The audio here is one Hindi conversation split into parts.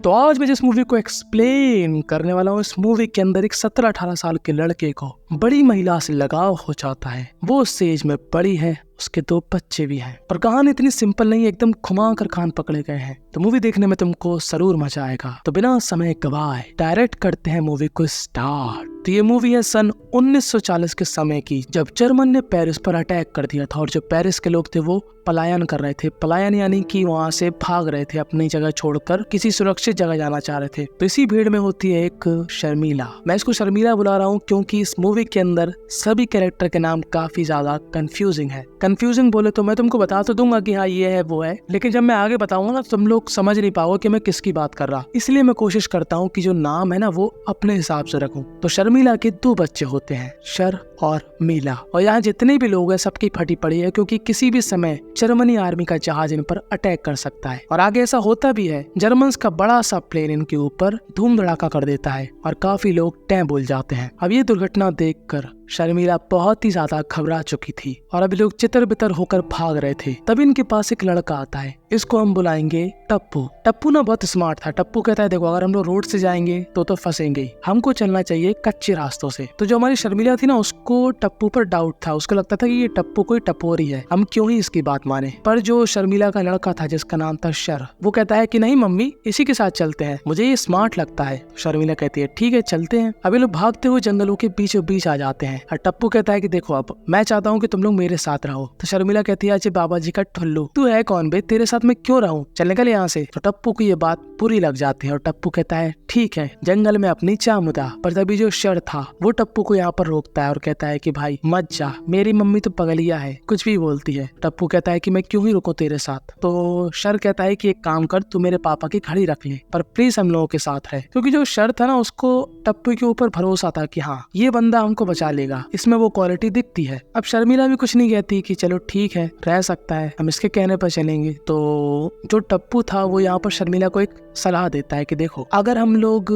तो आज मैं जिस मूवी को एक्सप्लेन करने वाला हूँ, इस मूवी के अंदर एक 17-18 साल के लड़के को बड़ी महिला से लगाव हो जाता है। वो उस एज में बड़ी है, उसके 2 बच्चे भी हैं, पर कहानी इतनी सिंपल नहीं है, एकदम घुमा कर कान पकड़े गए हैं। तो मूवी देखने में तुमको जरूर मजा आएगा। तो बिना समय गवाए डायरेक्ट करते हैं मूवी को स्टार्ट। तो ये मूवी है सन 1940 के समय की, जब जर्मन ने पेरिस पर अटैक कर दिया था और जो पेरिस के लोग थे वो पलायन कर रहे थे। पलायन यानी कि वहां से भाग रहे थे, अपनी जगह छोड़कर किसी सुरक्षित जगह जाना चाह रहे थे। तो इसी भीड़ में होती है एक शर्मिला। मैं इसको शर्मिला बुला रहा हूँ क्योंकि इस मूवी के अंदर सभी कैरेक्टर के नाम काफी ज्यादा कंफ्यूजिंग है। कंफ्यूजिंग बोले तो मैं तुमको बता तो दूंगा कि हाँ ये है वो है, लेकिन जब मैं आगे बताऊंगा ना तो तुम लोग समझ नहीं पाओगे कि मैं किसकी बात कर रहा। इसलिए मैं कोशिश करता हूँ कि जो नाम है ना वो अपने हिसाब से रखूं। तो शर्मिला के 2 बच्चे होते हैं, शर और मीला, और यहाँ जितने भी लोग हैं सबकी फटी पड़ी है क्योंकि किसी भी समय जर्मनी आर्मी का जहाज इन पर अटैक कर सकता है। और आगे ऐसा होता भी है, जर्मन्स का बड़ा सा प्लेन इनके ऊपर धूम धड़ाका कर देता है और काफी लोग टैं बोल जाते हैं। अब ये दुर्घटना देखकर शर्मिला बहुत ही ज्यादा घबरा चुकी थी और अभी लोग चितर बितर होकर भाग रहे थे। तभी इनके पास एक लड़का आता है, इसको हम बुलाएंगे टप्पू। टप्पू ना बहुत स्मार्ट था। टप्पू कहता है देखो अगर हम लोग रोड से जाएंगे तो फंसेंगे, हमको चलना चाहिए कच्चे रास्तों से। तो जो हमारी शर्मिला थी ना उसको टप्पू पर डाउट था, उसको लगता था कि ये टप्पू कोई टपोरी है, हम क्यों ही इसकी बात माने। पर जो शर्मिला का लड़का था जिसका नाम था शर, वो कहता है कि नहीं मम्मी इसी के साथ चलते हैं, मुझे ये स्मार्ट लगता है। शर्मिला कहती है ठीक है चलते हैं। अभी लोग भागते हुए जंगलों के बीचों बीच आ जाते हैं और टप्पू कहता है कि देखो अब मैं चाहता हूँ कि तुम लोग मेरे साथ रहो। तो शर्मिला कहती है अजय बाबा जी का ठुल्लू, तू है कौन बे, तेरे साथ मैं क्यों रहूं, चल निकल यहाँ से। तो टप्पू को ये बात बुरी लग जाती है और टप्पू कहता है ठीक है जंगल में अपनी चामुदा। पर तभी जो शर था वो टप्पू को यहाँ पर रोकता है और कहता है कि भाई मत जा, मेरी मम्मी तो पगलिया है, कुछ भी बोलती है। टप्पू कहता है कि मैं क्यों ही रुकूं तेरे साथ। तो शर कहता है कि एक काम कर, तू मेरे पापा की खड़ी रख ले, पर प्लीज हम लोगों के साथ रहे। क्योंकि जो शर था ना उसको टप्पू के ऊपर भरोसा था कि हाँ ये बंदा हमको बचा लेगा, इसमें वो क्वालिटी दिखती है। अब शर्मिला भी कुछ नहीं कहती कि चलो ठीक है रह सकता है, हम इसके कहने पर चलेंगे। तो जो टप्पू था वो यहाँ पर शर्मिला को एक सलाह देता है कि देखो अगर हम लोग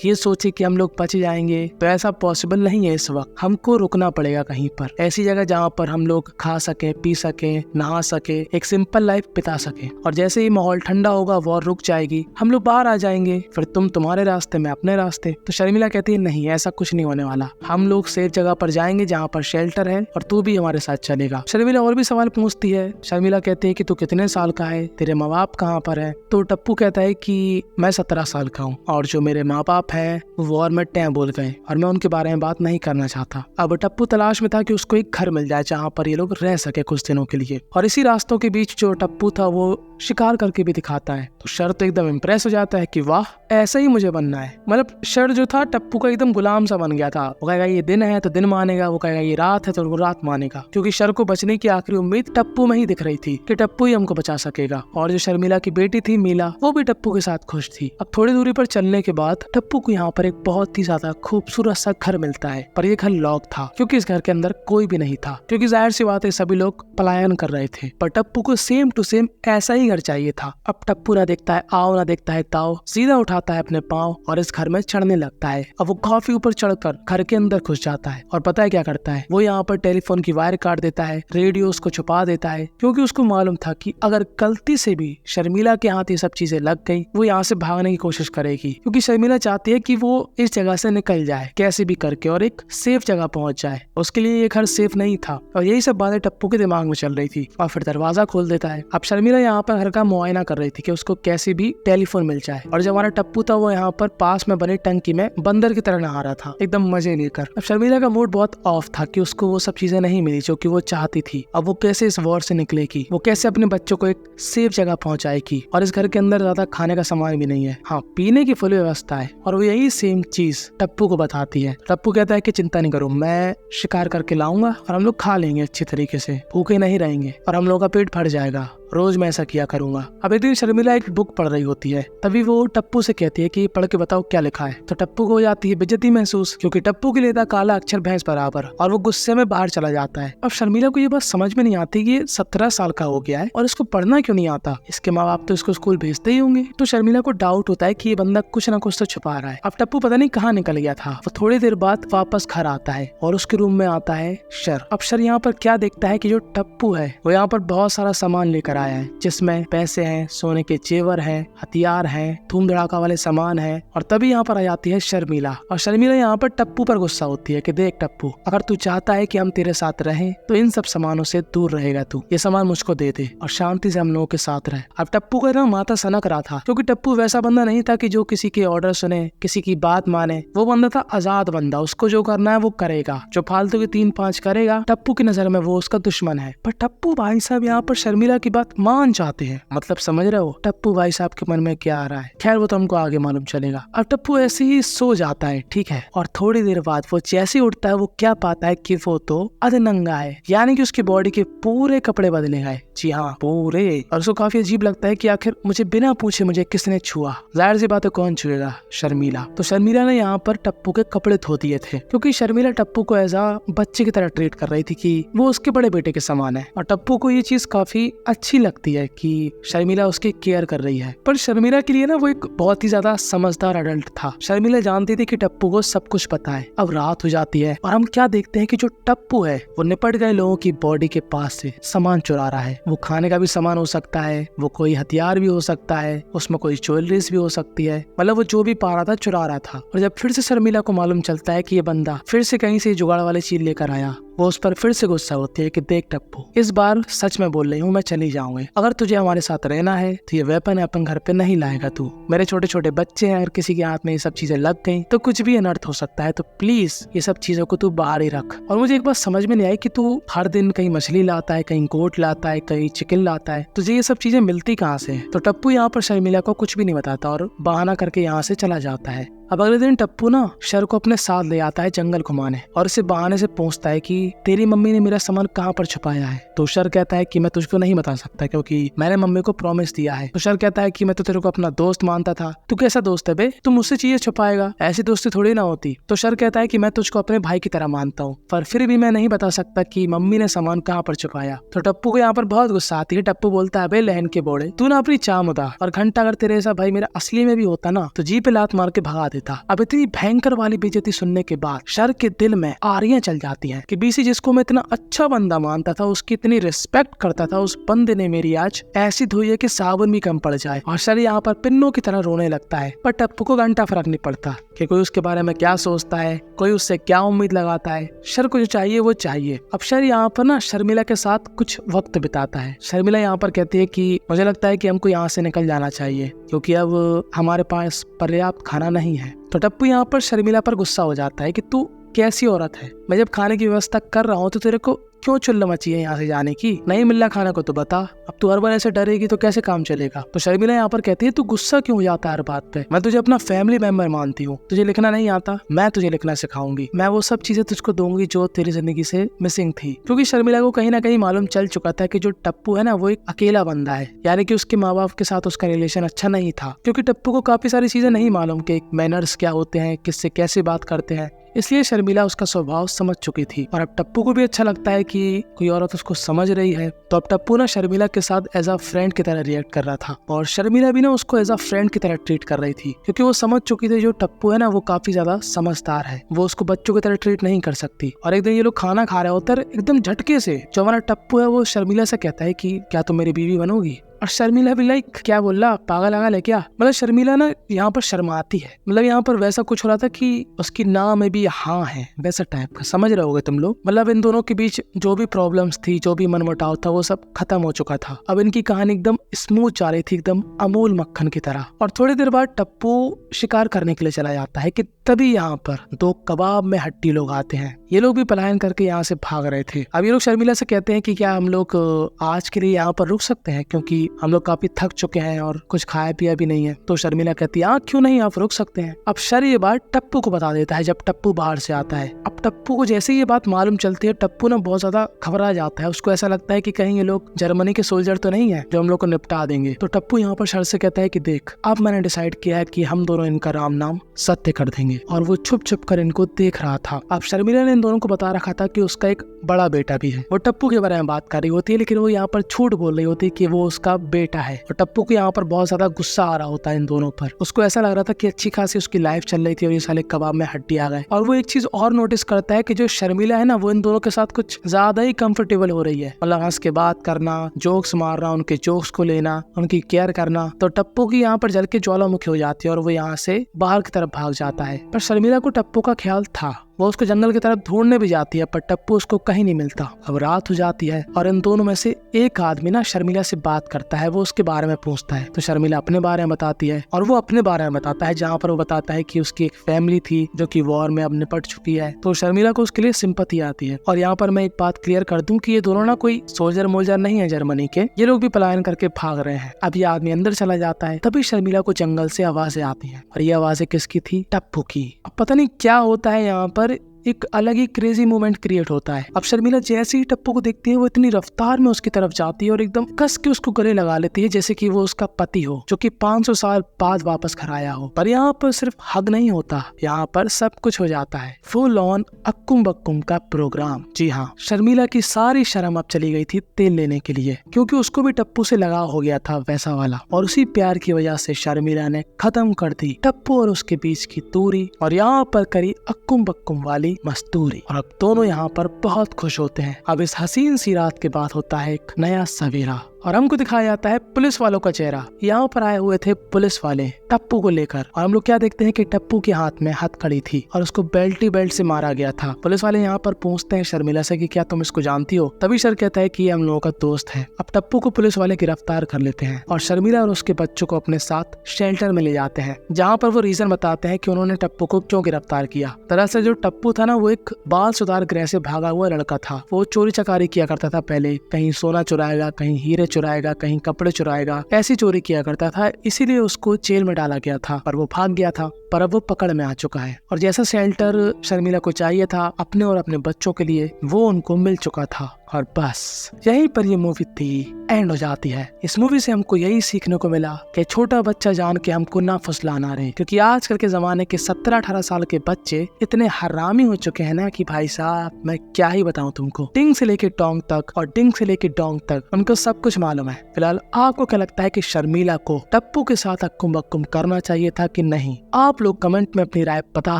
ये सोचे कि हम लोग बच जाएंगे तो ऐसा पॉसिबल नहीं है। इस वक्त हमको रुकना पड़ेगा कहीं पर, ऐसी जगह जहाँ पर हम लोग खा सके, पी सके, नहा सके, एक सिंपल लाइफ बिता सके। और जैसे ही माहौल ठंडा होगा वॉर रुक जाएगी, हम लोग बाहर आ जाएंगे, फिर तुम तुम्हारे रास्ते में अपने रास्ते। तो शर्मिला कहती है नहीं ऐसा कुछ नहीं होने वाला, हम लोग सेफ जगह पर जाएंगे जहाँ पर शेल्टर है और तू भी हमारे साथ चलेगा। शर्मिला और भी सवाल पूछती है। शर्मिला कहती है कि तू कितने साल का है, तेरे माँ बाप कहाँ पर है। तो टप्पू कहता है कि मैं 17 साल का हूँ और जो मेरे माँ बाप है वो वॉर में टैं बोल गए और मैं उनके बारे में बात नहीं करना चाहता। अब टप्पू तलाश में था कि उसको एक घर मिल जाए जहाँ पर ये लोग रह सके कुछ दिनों के लिए। और इसी रास्तों के बीच जो टप्पू था वो शिकार करके भी दिखाता है। तो शर तो एकदम इम्प्रेस हो जाता है कि वाह ऐसा ही मुझे बनना है। मतलब शर जो था टप्पू का एकदम गुलाम सा बन गया था। वो कहेगा ये दिन है तो दिन मानेगा, वो कहेगा ये रात है तो वो रात मानेगा, क्योंकि शर को बचने की आखिरी उम्मीद टप्पू में ही दिख रही थी कि टप्पू ही हमको बचा सकेगा। और जो शर्मिला की बेटी थी मीला, वो भी टप्पू के साथ खुश थी। अब थोड़ी दूरी पर चलने के बाद टप्पू को यहाँ पर एक बहुत ही ज्यादा खूबसूरत सा घर मिलता है, पर ये घर लॉक था क्योंकि इस घर के अंदर कोई भी नहीं था, क्योंकि जाहिर सी बात है सभी लोग पलायन कर रहे थे। पर टप्पू को सेम टू सेम ऐसा ही घर चाहिए था। अब टप्पू ना देखता है आओ ना देखता है ताओ, सीधा उठाता है अपने पाँव और इस घर में चढ़ने लगता है। अब वो काफी ऊपर चढ़कर घर के अंदर घुस जाता है और पता है क्या करता है, वो यहाँ पर टेलीफोन की वायर काट देता है, रेडियो उसको छुपा देता है, क्योंकि उसको मालूम था कि अगर गलती से भी शर्मिला के हाथ ये सब चीजें लग गई वो यहाँ से भागने की कोशिश करेगी, क्योंकि शर्मिला चाहती है कि वो इस जगह से निकल जाए कैसे भी करके और एक सेफ जगह पहुंच जाए। उसके लिए ये घर सेफ नहीं था और यही सब बातें टप्पू के दिमाग में चल रही थी। और फिर दरवाजा खोल देता है। अब शर्मिला यहाँ पर घर का मुआयना कर रही थी कि उसको कैसे भी टेलीफोन मिल जाए। और जब हमारा टप्पू था वो यहाँ पर पास में बनी टंकी में बंदर की तरह नहा रहा था एकदम मजे लेकर। अब शर्मिला का मूड बहुत ऑफ था कि उसको वो सब चीजें नहीं मिली जो कि वो चाहती थी। अब वो कैसे इस वॉर से निकलेगी, वो कैसे अपने बच्चों को एक सेफ जगह पहुंचाएगी। और इस घर के अंदर ज्यादा खाने का सामान भी नहीं है, हाँ पीने की फुल व्यवस्था है। और वो यही सेम चीज टप्पू को बताती है। टप्पू कहता है कि चिंता नहीं करो, मैं शिकार करके लाऊंगा और हम लोग खा लेंगे अच्छी तरीके से, भूखे नहीं रहेंगे और हम लोगों का पेट भर जाएगा, रोज मैं ऐसा किया करूंगा। अब एक दिन शर्मिला एक बुक पढ़ रही होती है, तभी वो टप्पू से कहती है कि पढ़ के बताओ क्या लिखा है। तो टप्पू को हो जाती है बेइज्जती महसूस, क्योंकि टप्पू के लिए था काला अक्षर भैंस बराबर, और वो गुस्से में बाहर चला जाता है। अब शर्मिला को ये बात समझ में नहीं आती कि ये 17 साल का हो गया है और इसको पढ़ना क्यों नहीं आता, इसके माँ बाप तो इसको स्कूल भेजते ही होंगे। तो शर्मिला को डाउट होता है कि ये बंदा कुछ ना कुछ तो छुपा रहा है। अब टप्पू पता नहीं कहाँ निकल गया था। वो थोड़ी देर बाद वापस घर आता है और उसके रूम में आता है शर। अब शर यहाँ पर क्या देखता है कि जो टप्पू है वो यहाँ पर बहुत सारा सामान लेकर आया है जिसमें पैसे हैं, सोने के जेवर हैं, हथियार हैं, धूम धड़ाका वाले सामान हैं। और तभी यहाँ पर आ जाती है शर्मिला और शर्मिला यहाँ पर टप्पू पर गुस्सा होती है कि देख टप्पू, अगर तू चाहता है कि हम तेरे साथ रहें तो इन सब सामानों से दूर रहेगा तू, ये सामान मुझको दे दे और शांति से हम लोगों के साथ रहे। अब टप्पू का ना माथा सनक रहा था क्योंकि टप्पू वैसा बंदा नहीं था कि जो किसी के ऑर्डर सुने, किसी की बात माने। वो बंदा था आजाद बंदा, उसको जो करना है वो करेगा, जो फालतू के 3-5 करेगा टप्पू की नजर में वो उसका दुश्मन है। पर टप्पू भाई साहब यहाँ पर शर्मिला की बात मान जाते हैं। मतलब समझ रहे हो टप्पू भाई साहब के मन में क्या आ रहा है? खैर वो तो हमको आगे मालूम चलेगा। अब टप्पू ऐसे ही सो जाता है, ठीक है, और थोड़ी देर बाद वो जैसे ही उठता है वो क्या पाता है कि वो तो अधनंगा है, यानी कि उसकी बॉडी के पूरे कपड़े बदले गए। जी हाँ, पूरे। और उसको काफी अजीब लगता है कि आखिर मुझे बिना पूछे मुझे किसने छुआ। जाहिर सी बात है कौन छुएगा? शर्मिला। तो शर्मिला ने यहाँ पर टप्पू के कपड़े धो दिए थे क्योंकि शर्मिला टप्पू को एज अ बच्चे की तरह ट्रीट कर रही थी कि वो उसके बड़े बेटे के समान है। और टप्पू को ये चीज काफी अच्छी लगती है कि शर्मिला उसकी केयर कर रही है। पर शर्मिला के लिए ना वो एक बहुत ही ज्यादा समझदार अडल्ट था। शर्मिला जानती थी कि टप्पू को सब कुछ पता है। अब रात हो जाती है और हम क्या देखते हैं कि जो टप्पू है वो निपट गए लोगों की बॉडी के पास से सामान चुरा रहा है। वो खाने का भी सामान हो सकता है, वो कोई हथियार भी हो सकता है, उसमें कोई ज्वेलरीज भी हो सकती है। मतलब वो जो भी पा रहा था चुरा रहा था। और जब फिर से शर्मिला को मालूम चलता है कि ये बंदा फिर से कहीं से जुगाड़ वाली चीज लेकर आया, वो उस पर फिर से गुस्सा होती है कि देख टप्पू, इस बार सच में बोल रही हूँ, मैं चली जाऊंगी। अगर तुझे हमारे साथ रहना है तो ये वेपन अपन घर पे नहीं लाएगा तू। मेरे छोटे छोटे बच्चे हैं और किसी के हाथ में ये सब चीजें लग गई तो कुछ भी अनर्थ हो सकता है। तो प्लीज ये सब चीजों को तू बाहर ही रख। और मुझे एक बात समझ में नहीं आई कि तू हर दिन कहीं मछली लाता है, कहीं गोट लाता है, कहीं चिकन लाता है, तुझे ये सब चीजें मिलती कहाँ से? तो टप्पू यहाँ पर शर्मिला को कुछ भी नहीं बताता और बहाना करके यहाँ से चला जाता है। अब अगले दिन टप्पू ना शर को अपने साथ ले आता है जंगल घुमाने और उसे बहाने से पूछता है कि तेरी मम्मी ने मेरा सामान कहाँ पर छुपाया है। तो शर कहता है कि मैं तुझको नहीं बता सकता क्योंकि मैंने मम्मी को प्रॉमिस दिया है। तो शर कहता है कि मैं तो तेरे को अपना दोस्त मानता था, तू कैसा दोस्त है बे, तू मुझसे चीजें छुपाएगा, ऐसी दोस्ती थोड़ी ना होती। तो शर कहता है कि मैं तुझको अपने भाई की तरह मानता हूँ पर फिर भी मैं नहीं बता सकता कि मम्मी ने सामान कहाँ पर छुपाया। तो टप्पू को यहाँ पर बहुत गुस्सा आती है। टप्पू बोलता है बे लहन के बोड़े, तू ना अपनी चाम उदा, और घंटा अगर तेरे ऐसा भाई मेरा असली में भी होता ना तो जी पे लात मार के भगा देता। अब इतनी भयंकर वाली बेइज्जती सुनने के बाद शर के दिल में आरियां चल जाती हैं कि बीसी जिसको मैं इतना अच्छा बंदा मानता था, उसकी इतनी रिस्पेक्ट करता था, उस बंदे ने मेरी आज ऐसी धोई है कि साबुन भी कम पड़ जाए। और शर यहाँ पर पिन्नों की तरह रोने लगता है। पर टप्पू को घंटा फर्क नहीं पड़ता कि कोई उसके बारे में क्या सोचता है, कोई उससे क्या उम्मीद लगाता है। शर को जो चाहिए वो चाहिए। अब शर यहाँ पर ना शर्मिला के साथ कुछ वक्त बिताता है। शर्मिला यहाँ पर कहती है कि मुझे लगता है कि हमको यहाँ से निकल जाना चाहिए क्योंकि अब हमारे पास पर्याप्त खाना नहीं है। तो टप्पू यहाँ पर शर्मिला पर गुस्सा हो जाता है कि तू कैसी औरत है, मैं जब खाने की व्यवस्था कर रहा हूँ तो तेरे को क्यों चुल्ल मची है यहाँ से जाने की? नहीं मिल रहा खाना को तो बता। अब तू हर बार ऐसे डरेगी तो कैसे काम चलेगा? तो शर्मिला यहाँ पर कहती है तू गुस्सा क्यों हो जाता है हर बात पे? मैं तुझे अपना फैमिली मेंबर मानती हूँ, तुझे लिखना नहीं आता, मैं तुझे लिखना सिखाऊंगी, मैं वो सब चीजें तुझको दूंगी जो तेरी जिंदगी से मिसिंग थी। क्योंकि शर्मिला को कहीं ना कहीं मालूम चल चुका था कि जो टप्पू है ना वो एक अकेला बंदा है, यानी कि उसके माँ बाप के साथ उसका रिलेशन अच्छा नहीं था। क्योंकि टप्पू को काफी सारी चीजें नहीं मालूम कि मैनर्स क्या होते हैं, किससे कैसे बात करते हैं, इसलिए शर्मिला उसका स्वभाव समझ चुकी थी। और अब टप्पू को भी अच्छा लगता है कि कोई औरत उसको समझ रही है। तो अब टप्पू ना शर्मिला के साथ एज अ फ्रेंड की तरह रिएक्ट कर रहा था और शर्मिला भी ना उसको एज अ फ्रेंड की तरह ट्रीट कर रही थी क्योंकि वो समझ चुकी थी जो टप्पू है ना वो काफी ज्यादा समझदार है, वो उसको बच्चों की तरह ट्रीट नहीं कर सकती। और एक दिन ये लोग खाना खा रहे होते हैं, एकदम झटके से जो हमारा टप्पू है वो शर्मिला से कहता है कि क्या तुम मेरी बीवी बनोगी? और शर्मिला भी लाइक क्या बोल रहा, पागल आगल है क्या? मतलब शर्मिला ना यहाँ पर शर्माती है। मतलब यहाँ पर वैसा कुछ हो रहा था कि उसकी नाम में भी हाँ है, वैसा टाइप का, समझ रहे होगे तुम लोग। मतलब इन दोनों के बीच जो भी प्रॉब्लम्स थी, जो भी मनमुटाव था, वो सब खत्म हो चुका था। अब इनकी कहानी एकदम स्मूथ जा रही थी, एकदम अमूल मक्खन की तरह। और थोड़ी देर बाद टप्पू शिकार करने के लिए चला जाता है कि तभी यहाँ पर दो कबाब में हड्डी लोग आते हैं। ये लोग भी पलायन करके यहाँ से भाग रहे थे। अब ये लोग शर्मिला से कहते हैं कि क्या हम लोग आज के लिए यहाँ पर रुक सकते हैं क्योंकि हम लोग काफी थक चुके हैं और कुछ खाया पिया भी नहीं है। तो शर्मिला कहती है क्यों नहीं, आप रुक सकते हैं। अब शर ये बात टप्पू को बता देता है जब टप्पू बाहर से आता है। अब टप्पू को जैसे ये बात मालूम चलती है टप्पू ना बहुत ज्यादा घबरा जाता है। उसको ऐसा लगता है कि कहीं ये लोग जर्मनी के सोल्जर तो नहीं है जो हम लोग को निपटा देंगे। तो टप्पू यहाँ पर शर से कहता है कि देख, अब मैंने डिसाइड किया है कि हम दोनों इनका राम नाम सत्य कर देंगे। और वो छुप छुप कर इनको देख रहा था। अब शर्मिला ने इन दोनों को बता रखा था कि उसका एक बड़ा बेटा भी है। वो टप्पू के बारे में बात कर रही होती है लेकिन वो यहाँ पर झूठ बोल रही होती है कि वो उसका बेटा है। और टप्पू को यहाँ पर बहुत ज्यादा गुस्सा आ रहा होता है इन दोनों पर। उसको ऐसा लग रहा था कि अच्छी खासी उसकी लाइफ चल रही थी और ये साले कबाब में हड्डी आ गए। और वो एक चीज और नोटिस करता है कि जो शर्मिला है ना, वो इन दोनों के साथ कुछ ज्यादा ही कंफर्टेबल हो रही है। मतलब हंस के बात करना, जोक्स मारना, उनके जोक्स को लेना, उनकी केयर करना। तो टप्पू की यहाँ पर जल के ज्वालामुखी हो जाती है और वो यहाँ से बाहर की तरफ भाग जाता है। पर शर्मिला को टप्पू का ख्याल था। वो उसको जंगल की तरफ ढूंढने भी जाती है, पर टप्पू उसको कहीं नहीं मिलता। अब रात हो जाती है और इन दोनों में से एक आदमी ना शर्मिला से बात करता है। वो उसके बारे में पूछता है तो शर्मिला अपने बारे में बताती है और वो अपने बारे में बताता है, जहाँ पर वो बताता है कि उसकी एक फैमिली थी जो कि वॉर में अब निपट चुकी है। तो शर्मिला को उसके लिए सिंपैथी आती है। और यहाँ पर मैं एक बात क्लियर कर दूं कि ये दोनों ना कोई सोल्जर मोल्जर नहीं है जर्मनी के। ये लोग भी पलायन करके भाग रहे हैं। अब ये आदमी अंदर चला जाता है, तभी शर्मिला को जंगल से आवाजें आती हैं और ये आवाजें किसकी थी? टप्पू की। अब पता नहीं क्या होता है, यहाँ पर एक अलग ही क्रेजी मोमेंट क्रिएट होता है। अब शर्मिला जैसे ही टप्पू को देखती है, वो इतनी रफ्तार में उसकी तरफ जाती है और एकदम कस के उसको गले लगा लेती है, जैसे कि वो उसका पति हो जो कि 500 साल बाद वापस घर आया हो। पर यहाँ पर सिर्फ हग नहीं होता, यहाँ पर सब कुछ हो जाता है। फुल ऑन अक्कुम बक्कुम का प्रोग्राम। जी हाँ, शर्मिला की सारी शर्म अब चली गई थी तेल लेने के लिए, क्योंकि उसको भी टप्पू से लगाव हो गया था वैसा वाला। और उसी प्यार की वजह से शर्मिला ने खत्म कर दी टप्पू और उसके बीच की दूरी और यहाँ पर करी अक्कुम बक्कुम वाली मस्तूरी। और अब दोनों यहाँ पर बहुत खुश होते हैं। अब इस हसीन सी रात के बाद होता है एक नया सवेरा और हमको दिखाया जाता है पुलिस वालों का चेहरा। यहाँ पर आए हुए थे पुलिस वाले टप्पू को लेकर और हम लोग क्या देखते हैं कि टप्पू के हाथ में हथकड़ी थी और उसको बेल्ट से मारा गया था। पुलिस वाले यहाँ पर पूछते हैं शर्मिला से कि क्या तुम इसको जानती हो? तभी शर कहता है कि ये हम लोगों का दोस्त है। अब टप्पू को पुलिस वाले गिरफ्तार कर लेते हैं और शर्मिला और उसके बच्चों को अपने साथ शेल्टर में ले जाते हैं, जहाँ पर वो रीजन बताते हैं कि उन्होंने टप्पू को क्यों गिरफ्तार किया। दरअसल जो टप्पू था ना, वो एक बाल सुधार गृह से भागा हुआ लड़का था। वो चोरी चकारी किया करता था पहले, कहीं सोना चुराएगा, कहीं हीरे चुराएगा, कहीं कपड़े चुराएगा, ऐसी चोरी किया करता था। इसीलिए उसको जेल में डाला गया था, पर वो भाग गया था। पर अब वो पकड़ में आ चुका है और जैसा शेल्टर शर्मिला को चाहिए था अपने और अपने बच्चों के लिए, वो उनको मिल चुका था। और बस यहीं पर ये मूवी थी एंड हो जाती है। इस मूवी से हमको यही सीखने को मिला कि छोटा बच्चा जान के हमको ना फुसलाना रहे, क्योंकि आजकल के जमाने के 17-18 साल के बच्चे इतने हरामी हो चुके हैं ना कि भाई साहब मैं क्या ही बताऊं तुमको। टिंग से लेके टोंग तक और डिंग से लेके डोंग तक उनको सब कुछ मालूम है। फिलहाल आपको क्या लगता है कि शर्मिला को टप्पू के साथ अक्कुम बक्कुम करना चाहिए था कि नहीं? आप लोग कमेंट में अपनी राय बता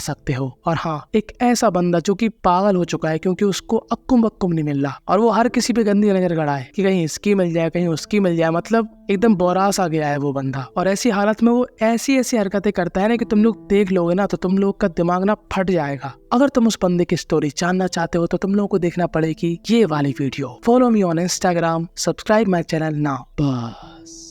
सकते हो। और हाँ, एक ऐसा बंदा जो कि पागल हो चुका है क्योंकि उसको अक्कुम बक्कुम नहीं मिल रहा और वो हर किसी पे गंदी नजर गड़ा है कि कहीं इसकी मिल जाए, कहीं उसकी मिल जाए। मतलब एकदम बोरास आ गया है वो बंदा। और ऐसी हालत में वो ऐसी ऐसी हरकतें करता है ना कि तुम लोग देख लोगे ना तो तुम लोग का दिमाग ना फट जाएगा। अगर तुम उस बंदे की स्टोरी जानना चाहते हो तो तुम लोगों को देखना पड़ेगी ये वाली video. Follow me on Instagram, subscribe my channel now. बस।